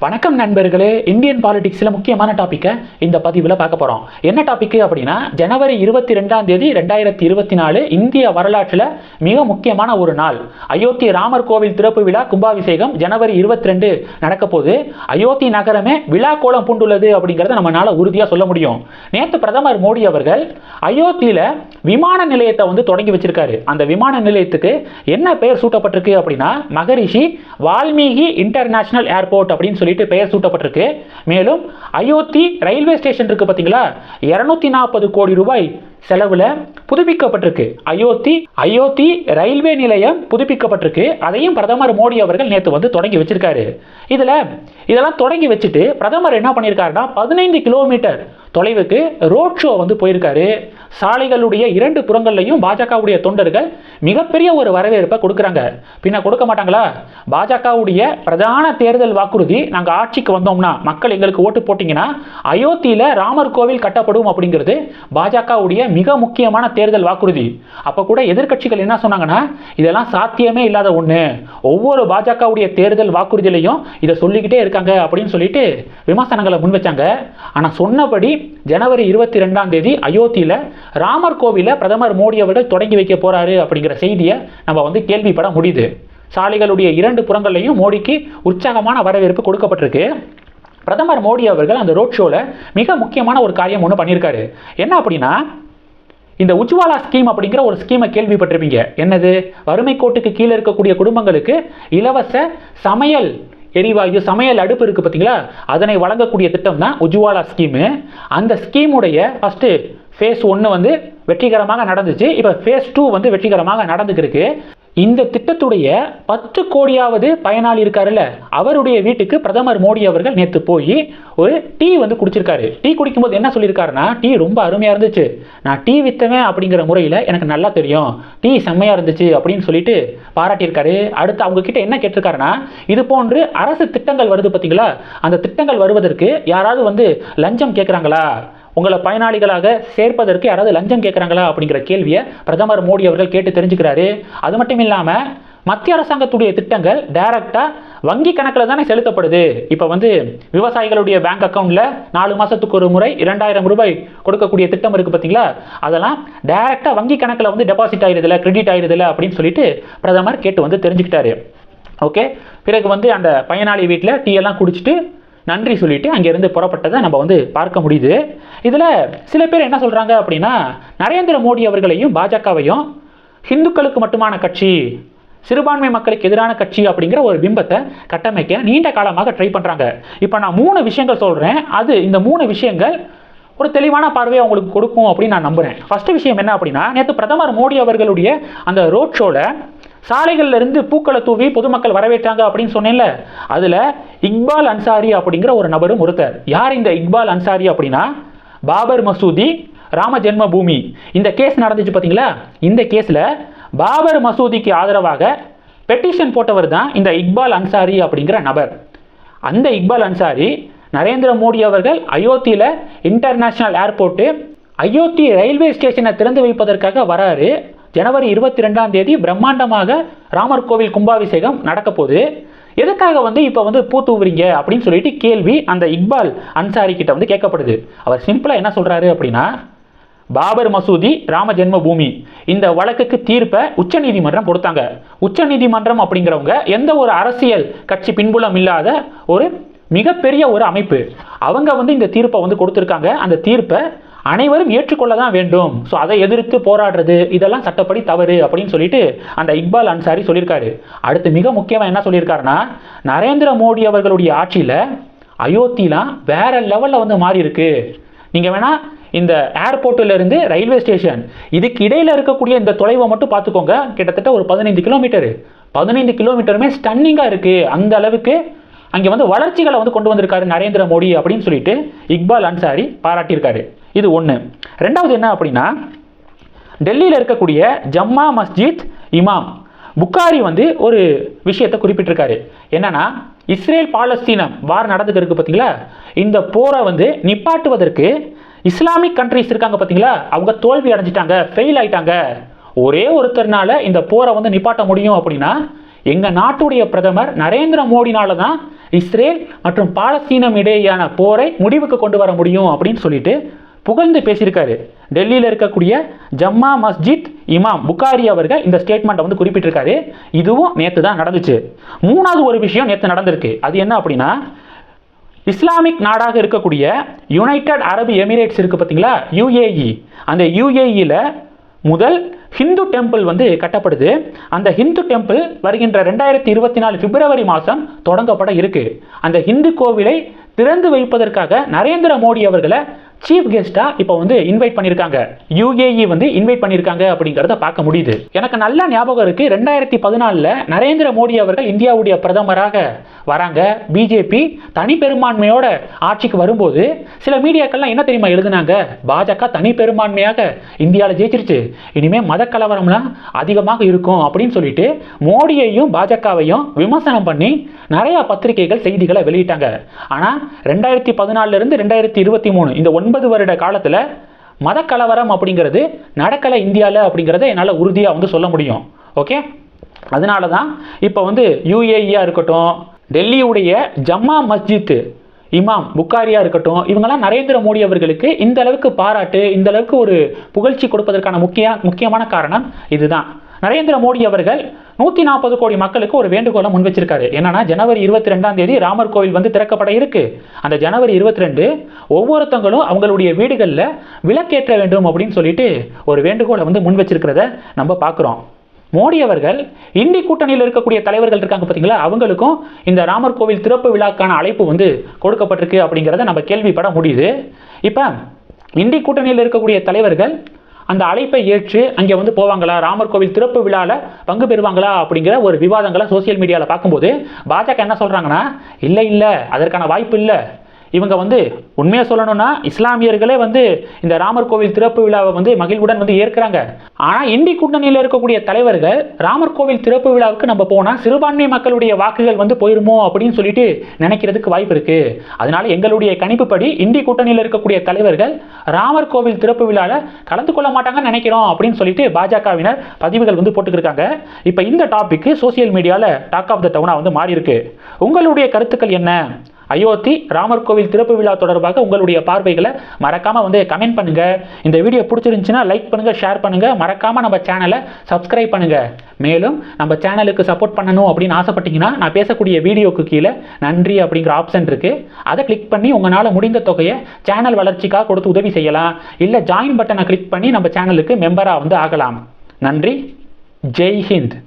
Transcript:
வணக்கம் நண்பர்களே. இந்தியன் பாலிடிக்ஸில் முக்கியமான டாப்பிக்கை இந்த பதிவில் பார்க்க போகிறோம். என்ன டாபிக் அப்படின்னா, ஜனவரி 22 2024 இந்திய வரலாற்றில் மிக முக்கியமான ஒரு நாள். அயோத்தி ராமர் கோவில் திறப்பு விழா கும்பாபிஷேகம் ஜனவரி 22 நடக்க போது அயோத்தி நகரமே விழா கோலம் பூண்டுள்ளது அப்படிங்கிறத நம்மளால உறுதியாக சொல்ல முடியும். நேற்று பிரதமர் மோடி அவர்கள் அயோத்தியில் விமான நிலையத்தை தொடங்கி வச்சிருக்காரு. அந்த விமான நிலையத்துக்கு என்ன பெயர் சூட்டப்பட்டிருக்கு அப்படின்னா, மகரிஷி வால்மீகி இன்டர்நேஷனல் ஏர்போர்ட் அப்படின்னு சொல்லிட்டு பெயர் சூட்டப்பட்டிருக்கு. மேலும் அயோத்தி ரயில்வே ஸ்டேஷன் இருக்கு பாத்தீங்களா, 240 கோடி ரூபாய் செலவுல புதுப்பிக்கப்பட்டிருக்கு. அயோத்தி ரயில்வே நிலையம் புதுப்பிக்கப்பட்டிருக்கு. அதையும் பிரதமர் மோடி அவர்கள் நேற்று தொடங்கி வச்சிருக்காரு. இதெல்லாம் தொடங்கி வச்சுட்டு பிரதமர் என்ன பண்ணியிருக்காருன்னா, 15 கிலோமீட்டர் தொலைவுக்கு ரோட் ஷோ போயிருக்காரு. சாலைகளுடைய 2 புறங்கள்லையும் பாஜகவுடைய தொண்டர்கள் மிகப்பெரிய ஒரு வரவேற்பை கொடுக்குறாங்க. பின்ன கொடுக்க மாட்டாங்களா? பாஜகவுடைய பிரதான தேர்தல் வாக்குறுதி, நாங்கள் ஆட்சிக்கு வந்தோம்னா மக்கள் எங்களுக்கு ஓட்டு போட்டீங்கன்னா அயோத்தியில ராமர் கோவில் கட்டப்படும் அப்படிங்கிறது பாஜகவுடைய மிக முக்கியமான தேர்தல் வாக்குறுதி. அப்ப கூட எதிர்க்கட்சிகள் என்ன சொன்னாங்கன்னா, இதெல்லாம் சாத்தியமே இல்லாத ஒண்ணு, ஒவ்வொரு பாஜகவுடைய தேர்தல் வாக்குறுதியிலையும் இதை சொல்லிக்கிட்டே இருக்காங்க அப்படின்னு சொல்லிட்டு விமர்சனங்களை முன் வச்சாங்க. ஆனா சொன்னபடி ஜனவரி 22 அயோத்தியில ராமர் கோவில பிரதமர் மோடி அவர்கள் தொடங்கி வைக்க போறாரு அப்படிங்கிற செய்தியை நம்ம கேள்விப்பட முடியுது. சாலைகளுடைய 2 புறங்களையும் மோடிக்கு உற்சாகமான வரவேற்பு கொடுக்கப்பட்டிருக்கு. பிரதமர் மோடி அவர்கள் அந்த ரோட் ஷோல மிக முக்கியமான ஒரு காரியம் ஒன்று பண்ணியிருக்காரு. என்ன அப்படின்னா, இந்த உஜ்வாலா ஸ்கீம் அப்படிங்கிற ஒரு ஸ்கீமை கேள்விப்பட்டிருப்பீங்க. என்னது? வறுமை கோட்டுக்கு கீழே இருக்கக்கூடிய குடும்பங்களுக்கு இலவச சமையல் எரிவாயு, சமையல் அடுப்பு இருக்கு பார்த்தீங்களா, அதனை வழங்கக்கூடிய திட்டம் தான் உஜ்வாலா ஸ்கீமு. அந்த ஸ்கீமுடைய ஃபர்ஸ்ட் ஃபேஸ் 1 வெற்றிகரமாக நடந்துச்சு. இப்போ ஃபேஸ் 2 வெற்றிகரமாக நடந்துருக்கு. இந்த திட்டத்துடைய 10 கோடியாவது பயனாளி இருக்காருல்ல, அவருடைய வீட்டுக்கு பிரதமர் மோடி அவர்கள் நேற்று போய் ஒரு டீ குடிச்சிருக்காரு. டீ குடிக்கும்போது என்ன சொல்லியிருக்காருன்னா, டீ ரொம்ப அருமையா இருந்துச்சு, நான் டீ வித்தவன் அப்படிங்கிற முறையில் எனக்கு நல்லா தெரியும், டீ செம்மையா இருந்துச்சு அப்படின்னு சொல்லிட்டு பாராட்டியிருக்காரு. அடுத்து அவங்க கிட்ட என்ன கேட்டிருக்காருன்னா, இது போன்று அரசு திட்டங்கள் வருது பார்த்தீங்களா, அந்த திட்டங்கள் வருவதற்கு யாராவது லஞ்சம் கேட்குறாங்களா, உங்களை பயனாளிகளாக சேர்ப்பதற்கு யாராவது லஞ்சம் கேட்குறாங்களா அப்படிங்கிற கேள்வியை பிரதமர் மோடி அவர்கள் கேட்டு தெரிஞ்சுக்கிறாரு. அது மட்டும் இல்லாமல் மத்திய அரசாங்கத்துடைய திட்டங்கள் டைரக்டா வங்கி கணக்கில் தானே செலுத்தப்படுது. இப்போ விவசாயிகளுடைய பேங்க் அக்கௌண்ட்ல 4 மாசத்துக்கு ஒரு முறை 2000 ரூபாய் கொடுக்கக்கூடிய திட்டம் இருக்கு பார்த்தீங்களா, அதெல்லாம் டைரக்டா வங்கி கணக்கில் டெபாசிட் ஆயிருதில்ல, கிரெடிட் ஆயிருதில்ல அப்படின்னு சொல்லிட்டு பிரதமர் கேட்டு தெரிஞ்சுக்கிட்டாரு. ஓகே, பிறகு அந்த பயனாளி வீட்டில் டீ எல்லாம் குடிச்சிட்டு நன்றி சொல்லிட்டு அங்கிருந்து புறப்பட்டதை நம்ம பார்க்க முடியுது. இதுல சில பேர் என்ன சொல்றாங்க அப்படின்னா, நரேந்திர மோடி அவர்களையும் பாஜகவையும் ஹிந்துக்களுக்கு மட்டுமான கட்சி, சிறுபான்மை மக்களுக்கு எதிரான கட்சி அப்படிங்கிற ஒரு பிம்பத்தை கட்டமைக்க நீண்ட காலமாக ட்ரை பண்றாங்க. இப்போ நான் 3 விஷயங்கள் சொல்றேன். இந்த 3 விஷயங்கள் ஒரு தெளிவான பார்வையை உங்களுக்கு கொடுக்கும் அப்படின்னு நான் நம்புறேன். ஃபர்ஸ்ட் விஷயம் என்ன அப்படின்னா, நேற்று பிரதமர் மோடி அவர்களுடைய அந்த ரோட் ஷோல சாலைகள்ல இருந்து பூக்களை தூவி பொதுமக்கள் வரவேற்றாங்க அப்படின்னு சொன்னேன்ல, அதுல இக்பால் அன்சாரி அப்படிங்கிற ஒரு நபரும் ஒருத்தர். யார் இந்த இக்பால் அன்சாரி அப்படின்னா, பாபர் மசூதி, ராம ஜென்ம பூமி இந்த கேஸ் நடந்துச்சு பார்த்தீங்களா, இந்த கேஸ்ல பாபர் மசூதிக்கு ஆதரவாக பெட்டிஷன் போட்டவர் தான் இந்த இக்பால் அன்சாரி அப்படிங்கிற நபர். அந்த இக்பால் அன்சாரி நரேந்திர மோடி அவர்கள் அயோத்தியில இன்டர்நேஷனல் ஏர்போர்ட், அயோத்தி ரயில்வே ஸ்டேஷனை திறந்து வைப்பதற்காக வராரு. ஜனவரி 22 பிரம்மாண்டமாக ராமர் கோவில் கும்பாபிஷேகம் நடக்க போகுது. எதுக்காக இப்போ பூ தூவுறீங்க அப்படின்னு சொல்லிட்டு கேள்வி அந்த இக்பால் அன்சாரி கிட்ட கேட்கப்படுது. அவர் சிம்பிளா என்ன சொல்றாரு அப்படின்னா, பாபர் மசூதி, ராம ஜென்ம பூமி இந்த வழக்குக்கு தீர்ப்பை உச்சநீதிமன்றம் கொடுத்தாங்க. உச்சநீதிமன்றம் அப்படிங்கிறவங்க எந்த ஒரு அரசியல் கட்சி பின்புலம் இல்லாத ஒரு மிகப்பெரிய ஒரு அமைப்பு. அவங்க இந்த தீர்ப்பை கொடுத்திருக்காங்க. அந்த தீர்ப்பை அனைவரும் ஏற்றுக்கொள்ள தான் வேண்டும். ஸோ அதை எதிர்த்து போராடுறது இதெல்லாம் சட்டப்படி தவறு அப்படின்னு சொல்லிட்டு அந்த இக்பால் அன்சாரி சொல்லியிருக்காரு. அடுத்து மிக முக்கியமாக என்ன சொல்லியிருக்காருன்னா, நரேந்திர மோடி அவர்களுடைய ஆட்சியில் அயோத்திலாம் வேற லெவலில் மாறி இருக்கு. நீங்க வேணா இந்த ஏர்போர்ட்ல இருந்து ரயில்வே ஸ்டேஷன் இதுக்கு இடையில இருக்கக்கூடிய இந்த தொலைவை மட்டும் பார்த்துக்கோங்க. கிட்டத்தட்ட ஒரு 15 கிலோமீட்டர். 15 கிலோமீட்டருமே ஸ்டன்னிங்கா இருக்கு. அந்த அளவுக்கு அங்கே வளர்ச்சிகளை கொண்டு வந்திருக்காரு நரேந்திர மோடி அப்படின்னு சொல்லிட்டு இக்பால் அன்சாரி பாராட்டியிருக்காரு. இது ஒன்று. ரெண்டாவது என்ன அப்படின்னா, டெல்லியில் இருக்கக்கூடிய ஜம்மா மஸ்ஜித் இமாம் புகாரி ஒரு விஷயத்தை குறிப்பிட்டிருக்காரு. என்னன்னா, இஸ்ரேல் பாலஸ்தீனம் வார் நடந்துட்டு இருக்கு பார்த்தீங்களா, இந்த போரை நிப்பாட்டுவதற்கு இஸ்லாமிக் கண்ட்ரிஸ் இருக்காங்க பார்த்தீங்களா, அவங்க தோல்வி அடைஞ்சிட்டாங்க, ஃபெயில் ஆயிட்டாங்க. ஒரே ஒருத்தர்னால இந்த போரை நிப்பாட்ட முடியும் அப்படின்னா எங்க நாட்டுடைய பிரதமர் நரேந்திர மோடினால தான் இஸ்ரேல் மற்றும் பாலஸ்தீனம் இடையேயான போரை முடிவுக்கு கொண்டு வர முடியும் அப்படின்னு சொல்லிட்டு புகழ்ந்து பேசியிருக்காரு. டெல்லியில் இருக்கக்கூடிய ஜம்மா மஸ்ஜித் இமாம் புகாரி அவர்கள் இந்த ஸ்டேட்மெண்ட்டை வந்து குறிப்பிட்டிருக்காரு. இதுவும் நேற்று தான் நடந்துச்சு. மூணாவது ஒரு விஷயம் நேற்று நடந்திருக்கு. அது என்ன அப்படின்னா, இஸ்லாமிக் நாடாக இருக்கக்கூடிய யுனைடெட் அரபு எமிரேட்ஸ் இருக்குது பார்த்தீங்களா, யுஏஇ. அந்த யுஏஇயில் முதல் ஹிந்து டெம்பிள் வந்து கட்டப்படுது. அந்த ஹிந்து டெம்பிள் வருகின்ற 2024 பிப்ரவரி மாதம் தொடங்கப்பட இருக்கு. அந்த ஹிந்து கோவிலை திறந்து வைப்பதற்காக நரேந்திர மோடி அவர்களை சீஃப் கெஸ்டா இப்போ வந்து இன்வைட் பண்ணியிருக்காங்க. யுஏஇ வந்து இன்வைட் பண்ணியிருக்காங்க அப்படிங்கிறத பார்க்க முடியுது. எனக்கு நல்ல ஞாபகம் இருக்கு, 2014 நரேந்திர மோடி அவர்கள் இந்தியாவுடைய பிரதமராக வராங்க. பிஜேபி தனி பெரும்பான்மையோட ஆட்சிக்கு வரும்போது சில மீடியாக்கள்லாம் என்ன தெரியுமா எழுதுனாங்க, பாஜக தனி பெரும்பான்மையாக இந்தியாவில் ஜெயிச்சிருச்சு, இனிமே மத கலவரம்லாம் அதிகமாக இருக்கும் அப்படின்னு சொல்லிட்டு மோடியையும் பாஜகவையும் விமர்சனம் பண்ணி நிறைய பத்திரிகைகள் செய்திகளை வெளியிட்டாங்க. ஆனால் 2014 இருந்து 2023 இந்த 9 வருட காலத்தில் மத கலவரம் அப்படிங்கிறது நடக்கலை இந்தியாவில் அப்படிங்கிறத என்னால் உறுதியாக வந்து சொல்ல முடியும். ஓகே, அதனால தான் இப்போ வந்து யுஏஇயா இருக்கட்டும், டெல்லியுடைய ஜம்மா மஸ்ஜித் இமாம் புகாரியா இருக்கட்டும், இவங்கெல்லாம் நரேந்திர மோடி அவர்களுக்கு இந்த அளவுக்கு பாராட்டு, இந்த அளவுக்கு ஒரு புகழ்ச்சி கொடுப்பதற்கான முக்கியமான காரணம் இதுதான். நரேந்திர மோடி அவர்கள் 140 கோடி மக்களுக்கு ஒரு வேண்டுகோளை முன் வச்சிருக்காரு. என்னன்னா, ஜனவரி 22 ராமர் கோவில் வந்து திறக்கப்பட இருக்கு. அந்த ஜனவரி 22 ஒவ்வொருத்தங்களும் அவங்களுடைய வீடுகளில் விளக்கேற்ற வேண்டும் அப்படின்னு சொல்லிட்டு ஒரு வேண்டுகோளை வந்து முன் வச்சிருக்கிறத நம்ம பார்க்குறோம். மோடி அவர்கள் இந்தி கூட்டணியில் இருக்கக்கூடிய தலைவர்கள் இருக்காங்க பார்த்தீங்களா, அவங்களுக்கும் இந்த ராமர் கோவில் திறப்பு விழாக்கான அழைப்பு வந்து கொடுக்கப்பட்டிருக்கு அப்படிங்கிறத நம்ம கேள்விப்பட முடியுது. இப்போ இந்தி கூட்டணியில் இருக்கக்கூடிய தலைவர்கள் அந்த அழைப்பை ஏற்று அங்கே வந்து போவாங்களா, ராமர் கோவில் திறப்பு விழாவில் பங்கு பெறுவாங்களா அப்படிங்கிற ஒரு விவாதங்களை சோசியல் மீடியாவில் பார்க்கும்போது பாஜக என்ன சொல்கிறாங்கன்னா, இல்லை அதற்கான வாய்ப்பு இல்லை. இவங்க வந்து உண்மையாக சொல்லணும்னா இஸ்லாமியர்களே வந்து இந்த ராமர் கோவில் திறப்பு விழாவை வந்து மகிழ்வுடன் வந்து ஏற்கிறாங்க. ஆனால் இந்தி கூட்டணியில் இருக்கக்கூடிய தலைவர்கள் ராமர் கோவில் திறப்பு விழாவுக்கு நம்ம போனால் சிறுபான்மை மக்களுடைய வாக்குகள் வந்து போயிருமோ அப்படின்னு சொல்லிட்டு நினைக்கிறதுக்கு வாய்ப்பு இருக்கு. அதனால எங்களுடைய கணிப்புப்படி இந்தி கூட்டணியில் இருக்கக்கூடிய தலைவர்கள் ராமர் கோவில் திறப்பு விழாவில் கலந்து கொள்ள மாட்டாங்கன்னு நினைக்கிறோம் அப்படின்னு சொல்லிட்டு பாஜகவினர் பதிவுகள் வந்து போட்டுக்கிருக்காங்க. இப்போ இந்த டாபிக் சோசியல் மீடியாவில் டாக் ஆஃப் த டவுனாக வந்து மாறி இருக்கு. உங்களுடைய கருத்துக்கள் என்ன? அயோத்தி ராமர் கோவில் திறப்பு விழா தொடர்பாக உங்களுடைய பார்வைகளை மறக்காம வந்து கமெண்ட் பண்ணுங்க. இந்த வீடியோ பிடிச்சிருந்துச்சுன்னா லைக் பண்ணுங்க, ஷேர் பண்ணுங்க, மறக்காம நம்ம சேனலை சப்ஸ்கிரைப் பண்ணுங்க. மேலும் நம்ம சேனலுக்கு சப்போர்ட் பண்ணணும் அப்படின்னு ஆசைப்பட்டீங்கன்னா நான் பேசக்கூடிய வீடியோக்கு கீழே நன்றி அப்படிங்கிற ஆப்ஷன் இருக்கு. அதை கிளிக் பண்ணி உங்களால் முடிந்த தொகையை சேனல் வளர்ச்சிக்காக கொடுத்து உதவி செய்யலாம். இல்லை ஜாயின் பட்டனை கிளிக் பண்ணி நம்ம சேனலுக்கு மெம்பராக வந்து ஆகலாம். நன்றி. ஜெய் ஹிந்த்.